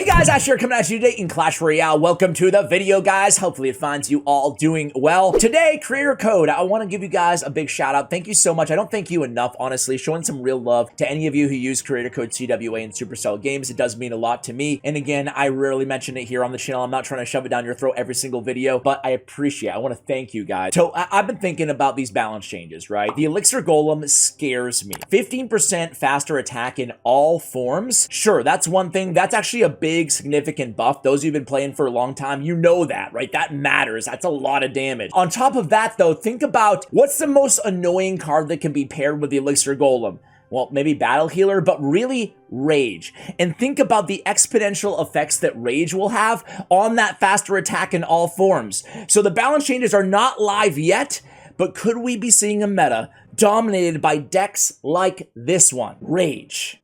Hey guys, Ash here coming at you today in Clash Royale. Welcome to the video, guys. Hopefully it finds you all doing well. Today, creator code. I want to give you guys a big shout out. Thank you so much. I don't thank you enough, honestly. Showing some real love to any of you who use creator code CWA in Supercell games. It does mean a lot to me. And again, I rarely mention it here on the channel. I'm not trying to shove it down your throat every single video, but I appreciate it. I want to thank you guys. So I've been thinking about these balance changes, right? The Elixir Golem scares me. 15% faster attack in all forms. Sure, that's one thing. That's actually a big significant buff. Those who've been playing for a long time, you know that, right? That matters. That's a lot of damage. On top of that, though, think about what's the most annoying card that can be paired with the Elixir Golem. Well, maybe Battle Healer, but really Rage. And think about the exponential effects that Rage will have on that faster attack in all forms. So the balance changes are not live yet, but could we be seeing a meta dominated by decks like this one? Rage.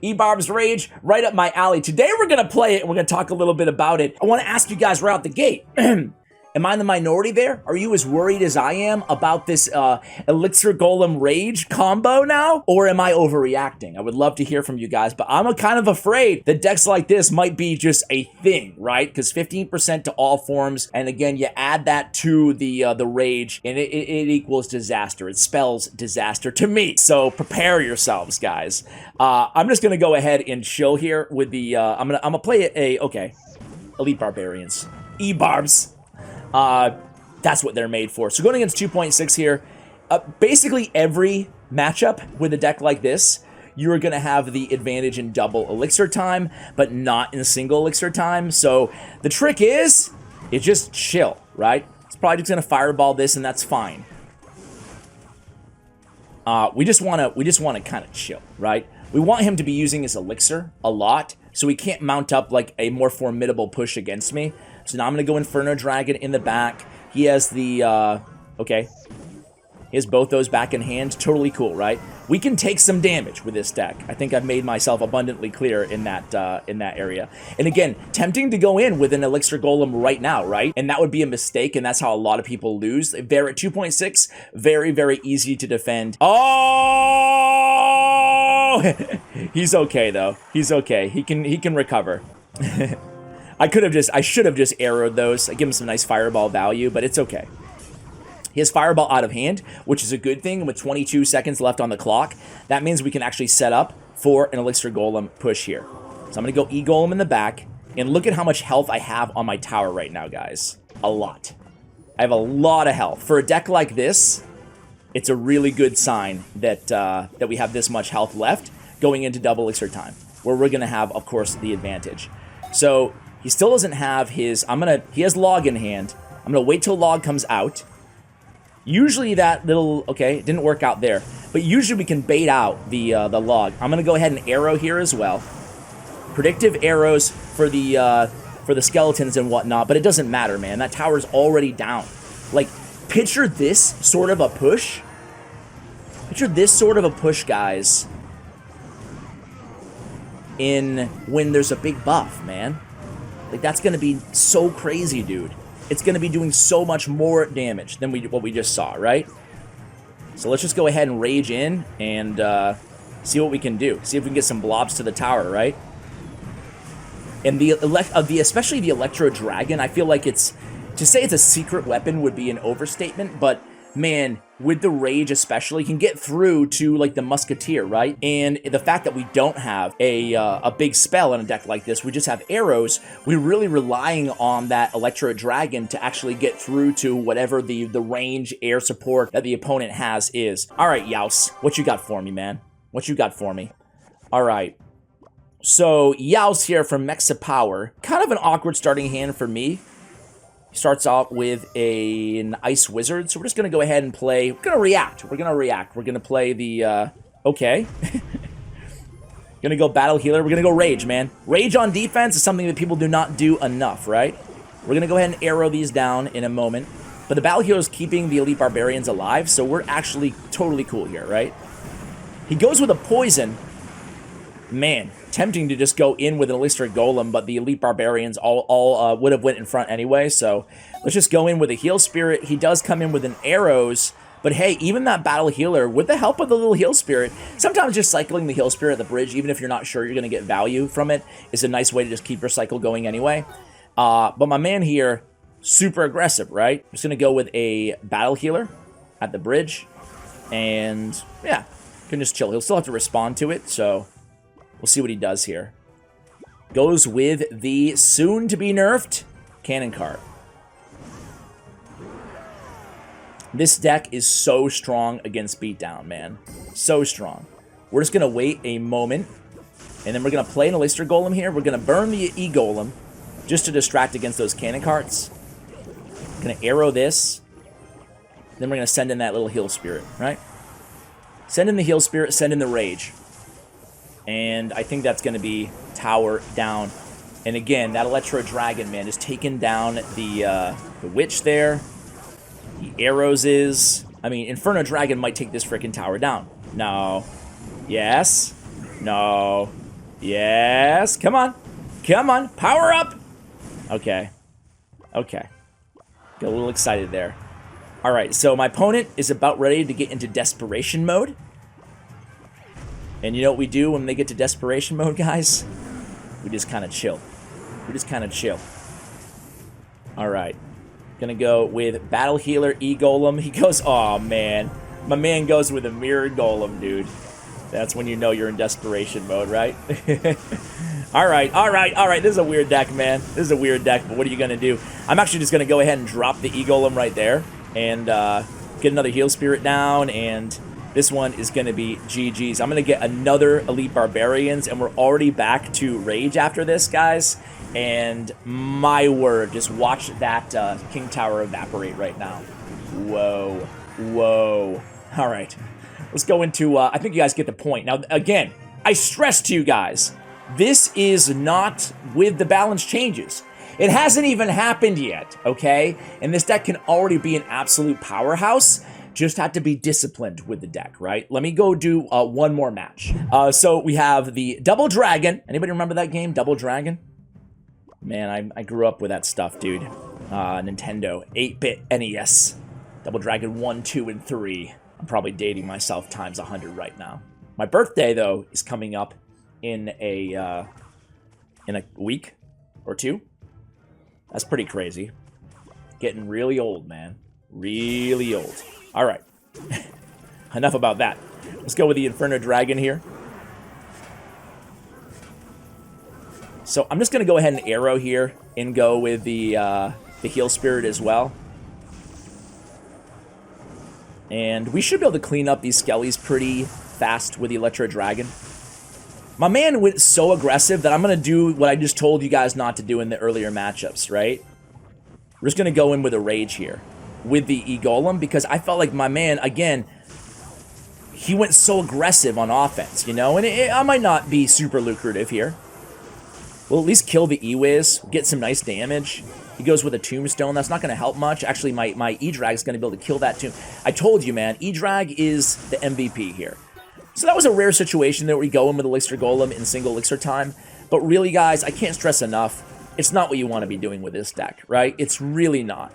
E-barbs Rage, right up my alley. Today we're going to play it and we're going to talk a little bit about it. I want to ask you guys right out the gate. Am I in the minority there? Are you as worried as I am about this Elixir Golem Rage combo now? Or am I overreacting? I would love to hear from you guys, but I'm kind of afraid that decks like this might be just a thing, right? Because 15% to all forms, and again, you add that to the Rage, and it equals disaster. It spells disaster to me. So prepare yourselves, guys. I'm just gonna go ahead and chill here with the, I'm gonna play okay, Elite Barbarians. E-barbs. That's what they're made for. So going against 2.6 here, basically every matchup with a deck like this, you're going to have the advantage in double elixir time, but not in single elixir time. So the trick is just chill, right? It's probably just going to fireball this, and that's fine. We just want to kind of chill, right? We want him to be using his elixir a lot, so he can't mount up like a more formidable push against me. So now I'm going to go Inferno Dragon in the back. He has the, okay. He has both those back in hand. Totally cool, right? We can take some damage with this deck. I think I've made myself abundantly clear in that area. And again, tempting to go in with an Elixir Golem right now, right? And that would be a mistake, and that's how a lot of people lose. They're at 2.6, very, very easy to defend. Oh! He's okay, though. He's okay. He can recover. I should have just arrowed those. I give him some nice fireball value, but it's okay. He has fireball out of hand, which is a good thing. With 22 seconds left on the clock, that means we can actually set up for an Elixir Golem push here. So I'm going to go E-Golem in the back, and look at how much health I have on my tower right now, guys. A lot. I have a lot of health. For a deck like this, it's a really good sign that, that we have this much health left going into double elixir time, where we're going to have, of course, the advantage. So he still doesn't have his, he has log in hand. I'm going to wait till log comes out. Usually that little, okay, it didn't work out there. But usually we can bait out the log. I'm going to go ahead and arrow here as well. Predictive arrows for the skeletons and whatnot, but it doesn't matter, man. That tower's already down. Like, picture this sort of a push. Picture this sort of a push, guys, when there's a big buff, man. Like, that's going to be so crazy, dude. It's going to be doing so much more damage than what we just saw, right? So let's just go ahead and rage in and see what we can do. See if we can get some blobs to the tower, right? And especially the Electro Dragon, I feel like to say it's a secret weapon would be an overstatement, but man, with the Rage especially, can get through to like the Musketeer, right? And the fact that we don't have a big spell in a deck like this, we just have arrows, we're really relying on that Electro Dragon to actually get through to whatever the range air support that the opponent has is. All right, Yaus, what you got for me, man? What you got for me? All right. So Yaus here from Mexa Power. Kind of an awkward starting hand for me. Starts off with an Ice Wizard, so we're just going to go ahead and play. We're going to react. We're going to play the, okay. Going to go Battle Healer. We're going to go Rage, man. Rage on defense is something that people do not do enough, right? We're going to go ahead and arrow these down in a moment. But the Battle Healer is keeping the Elite Barbarians alive, so we're actually totally cool here, right? He goes with a Poison. Man, tempting to just go in with an Elixir Golem, but the Elite Barbarians all would have went in front anyway, so let's just go in with a Heal Spirit. He does come in with an Arrows, but But hey, even that battle healer, with the help of the little heal spirit, sometimes just cycling the heal spirit at the bridge, even if you're not sure you're going to get value from it, is a nice way to just keep your cycle going anyway. But my man here, super aggressive, right? I'm just going to go with a battle healer at the bridge. And yeah, can just chill. He'll still have to respond to it, so we'll see what he does here. Goes with the soon-to-be nerfed cannon cart. This deck is so strong against beatdown, man. So strong. We're just going to wait a moment, and then we're going to play an Elixir Golem here. We're going to burn the E-Golem just to distract against those cannon carts. Going to arrow this. Then we're going to send in that little heal spirit, right? Send in the heal spirit, send in the rage. And I think that's going to be tower down. And again, that Electro Dragon, man, just taking down the witch there. The arrows is... I mean, Inferno Dragon might take this freaking tower down. No. Yes. No. Yes. Come on. Come on. Power up. Okay. Okay. Got a little excited there. All right, so my opponent is about ready to get into desperation mode. And you know what we do when they get to desperation mode, guys? We just kind of chill. We just kind of chill. All right. Gonna go with Battle Healer E-Golem. He goes, oh man. My man goes with a Mirror Golem, dude. That's when you know you're in desperation mode, right? Alright, alright, alright. This is a weird deck, man. This is a weird deck, but what are you gonna do? I'm actually just gonna go ahead and drop the E-Golem right there. And get another heal spirit down, and this one is gonna be GG's. I'm gonna get another Elite Barbarians, and we're already back to Rage after this, guys. And my word, just watch that King Tower evaporate right now. Whoa. Whoa. All right. Let's go into, I think you guys get the point. Now, again, I stress to you guys, this is not with the balance changes. It hasn't even happened yet, okay? And this deck can already be an absolute powerhouse. Just have to be disciplined with the deck, right? Let me go do one more match. So we have the Double Dragon. Anybody remember that game, Double Dragon? Man, I grew up with that stuff, dude. Nintendo, 8-bit NES. Double Dragon 1, 2, and 3. I'm probably dating myself times 100 right now. My birthday, though, is coming up in a week or two. That's pretty crazy. Getting really old, man. Really old. All right. Enough about that. Let's go with the Inferno Dragon here. So I'm just going to go ahead and arrow here and go with the heal spirit as well. And we should be able to clean up these skellies pretty fast with the Electro Dragon. My man went so aggressive that I'm going to do what I just told you guys not to do in the earlier matchups, right? We're just going to go in with a Rage here with the E-Golem because I felt like my man, again, he went so aggressive on offense, you know? And I might not be super lucrative here. We'll at least kill the E-Wiz, get some nice damage. He goes with a Tombstone. That's not going to help much. Actually, my E-Drag is going to be able to kill that tomb. I told you, man, E-Drag is the MVP here. So that was a rare situation that we go in with Elixir Golem in single Elixir time. But really, guys, I can't stress enough, it's not what you want to be doing with this deck, right? It's really not.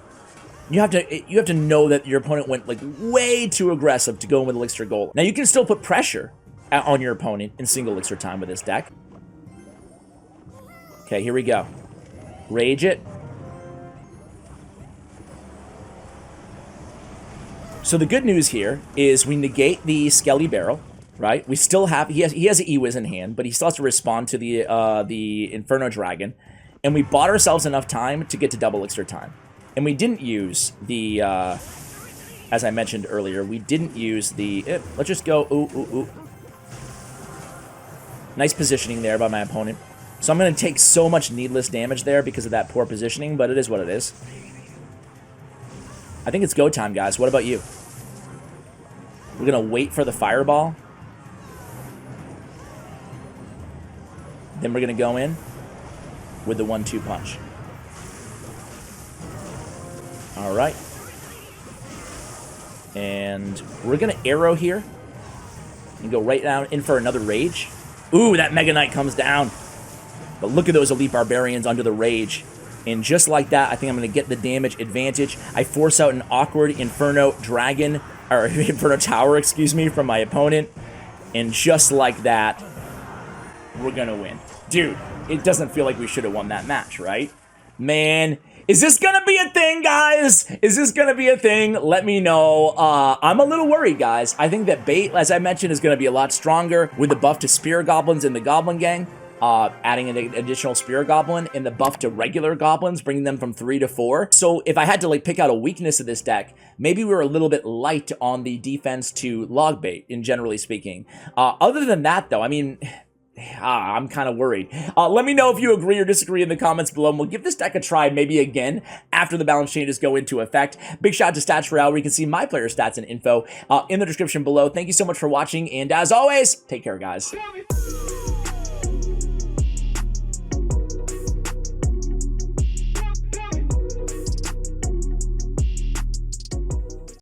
You have to know that your opponent went like way too aggressive to go in with Elixir Golem. Now, you can still put pressure on your opponent in single Elixir time with this deck. Okay, here we go. Rage it. So the good news here is we negate the Skelly Barrel, right? We still have, he has an E-Wiz in hand, but he still has to respond to the Inferno Dragon. And we bought ourselves enough time to get to double Elixir time. And we didn't use the, as I mentioned earlier, we didn't use the, let's just go, ooh. Nice positioning there by my opponent. So I'm going to take so much needless damage there because of that poor positioning, but it is what it is. I think it's go time, guys. What about you? We're going to wait for the fireball. Then we're going to go in with the 1-2 punch. All right. And we're going to arrow here and go right down in for another Rage. Ooh, that Mega Knight comes down. But look at those Elite Barbarians under the Rage. And just like that, I think I'm going to get the damage advantage. I force out an awkward Inferno Dragon. or Inferno Tower, excuse me, from my opponent. And just like that, we're gonna win. Dude, it doesn't feel like we should have won that match, right? Man, is this gonna be a thing, guys? Is this gonna be a thing? Let me know. I'm a little worried, guys. I think that bait, as I mentioned, is gonna be a lot stronger with the buff to Spear Goblins in the Goblin Gang. Adding an additional Spear Goblin, and the buff to regular Goblins, bringing them from 3 to 4. So if I had to like pick out a weakness of this deck, maybe we were a little bit light on the defense to log bait, in generally speaking. Other than that, though, I mean, I'm kind of worried. Let me know if you agree or disagree in the comments below, and we'll give this deck a try maybe again after the balance changes go into effect. Big shout out to Stats Royale, where you can see my player stats and info in the description below. Thank you so much for watching, and as always, take care, guys.